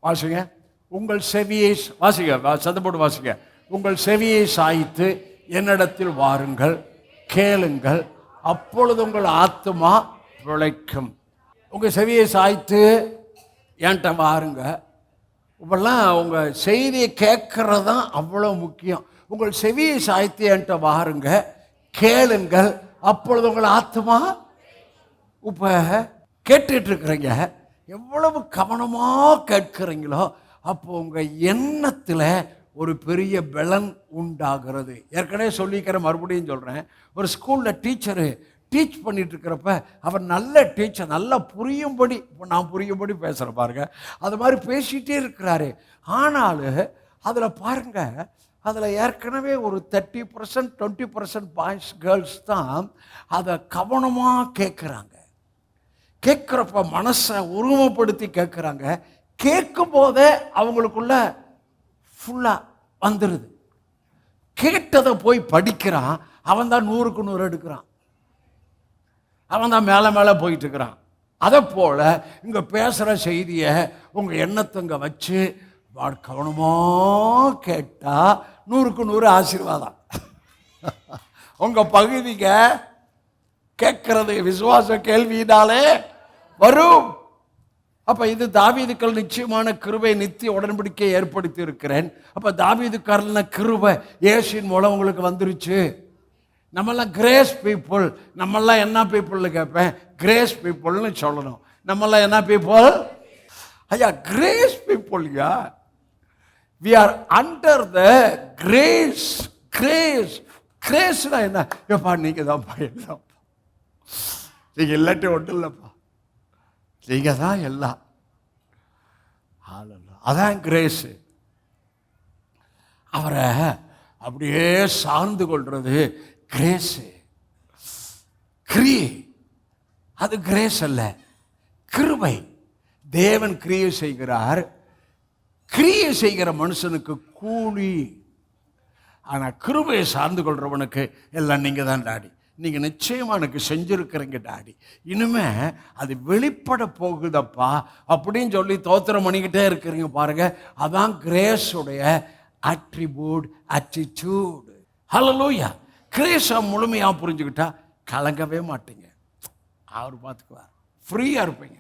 வாசிங்க. உங்கள் செவியை வாசிங்க, சத்தம் போட்டு வாசிங்க. உங்கள் செவியை சாய்த்து என்னிடத்தில் வாருங்கள், கேளுங்கள், அப்பொழுது உங்கள் ஆத்துமா பிழைக்கும். உங்கள் செவியை சாய்த்து என்கிட்ட வாருங்க. இப்பெல்லாம் உங்கள் செய்தியை கேட்கறது தான் அவ்வளோ முக்கியம். உங்கள் செவியை சாய்த்து என்கிட்ட வாருங்க, கேளுங்கள், அப்பொழுது உங்கள் ஆத்துமா. இப்போ கேட்டுட்டு இருக்கிறீங்க, எவ்வளவு கவனமாக கேட்குறீங்களோ அப்போ உங்கள் எண்ணத்தில் ஒரு பெரிய பலன் உண்டாகிறது. ஏற்கனவே சொல்லிக்கிறேன், மறுபடியும் சொல்கிறேன். ஒரு ஸ்கூலில் டீச்சரு டீச் பண்ணிட்டு இருக்கிறப்ப அவர் நல்ல டீச்சர், நல்லா புரியும்படி, இப்போ நான் புரியும்படி பேசுகிறேன் பாருங்க, அது மாதிரி பேசிகிட்டே இருக்கிறாரு. ஆனாலும் அதில் பாருங்க, அதில் ஏற்கனவே ஒரு 30% 20% பாய்ஸ் கேர்ள்ஸ் தான் அதை கவனமாக கேட்குறாங்க. கேட்குறப்ப மனசை உருவப்படுத்தி கேட்குறாங்க. கேட்கும் போதே அவங்களுக்குள்ள ஃபுல்லாக வந்துடுது. கேட்டதை போய் படிக்கிறான், அவன் தான் 100க்கு 100 எடுக்கிறான், அவன் தான் மேலே மேலே போயிட்டு இருக்கிறான். அதை போல் இங்கே பேசுகிற செய்தியை உங்கள் எண்ணத்தை இங்கே வச்சு கவனமாக கேட்டால் 100க்கு 100 ஆசீர்வாதம் உங்கள் பகுதிங்க. கேட்கறது விசுவாச கேள்வியினாலே வரும். அப்போ இது தாவீதுக்கள் நிச்சயமான கிருபை, நித்திய உடன்படிக்கையை ஏற்படுத்தி இருக்கிறேன். அப்போ தாவீதுக்காரன கிருபை இயேசுவின் மூலம் உங்களுக்கு வந்துருச்சு. நம்மெல்லாம் கிரேஸ் பீப்புள். நம்மெல்லாம் என்ன பீப்புள்னு கேட்பேன், கிரேஸ் பீப்புள்னு சொல்லணும். நம்மெல்லாம் என்ன பீப்புள் ஐயா? கிரேஸ் பீப்புள்யா. We are under the grace. Grace கிரேஸ்னா என்ன? எப்பா நீங்கள் தான்ப்பா எல்லாம், நீங்கள் இல்லாட்டி ஒன்றும் இல்லைப்பா, நீங்கள் தான் எல்லாம். அதான் கிரேஸு. அவரை அப்படியே சார்ந்து கொள்றது கிரேஸு. கிரியை அது கிரேஸ் அல்ல, கிருபை. தேவன் கிரியை செய்கிறார். கிரியை செய்கிற மனுஷனுக்கு கூலி. ஆனால் கிருபையை சார்ந்து கொள்றவனுக்கு எல்லாம் நீங்கள் தான் டாடி, நீங்கள் நிச்சயமாக எனக்கு செஞ்சுருக்கிறீங்க டாடி, இனிமே அது வெளிப்பட போகுதப்பா அப்படின்னு சொல்லி தோத்திரம் பண்ணிக்கிட்டே இருக்கிறீங்க பாருங்க. அதான் கிரேஸுடைய அட்ரிபியூட், அட்டிடியூட். ஹல்லேலூயா. கிரேஸை முழுமையாக புரிஞ்சுக்கிட்டா கலங்கவே மாட்டீங்க. அவர் பார்த்துக்குவார், ஃப்ரீயாக இருப்பீங்க.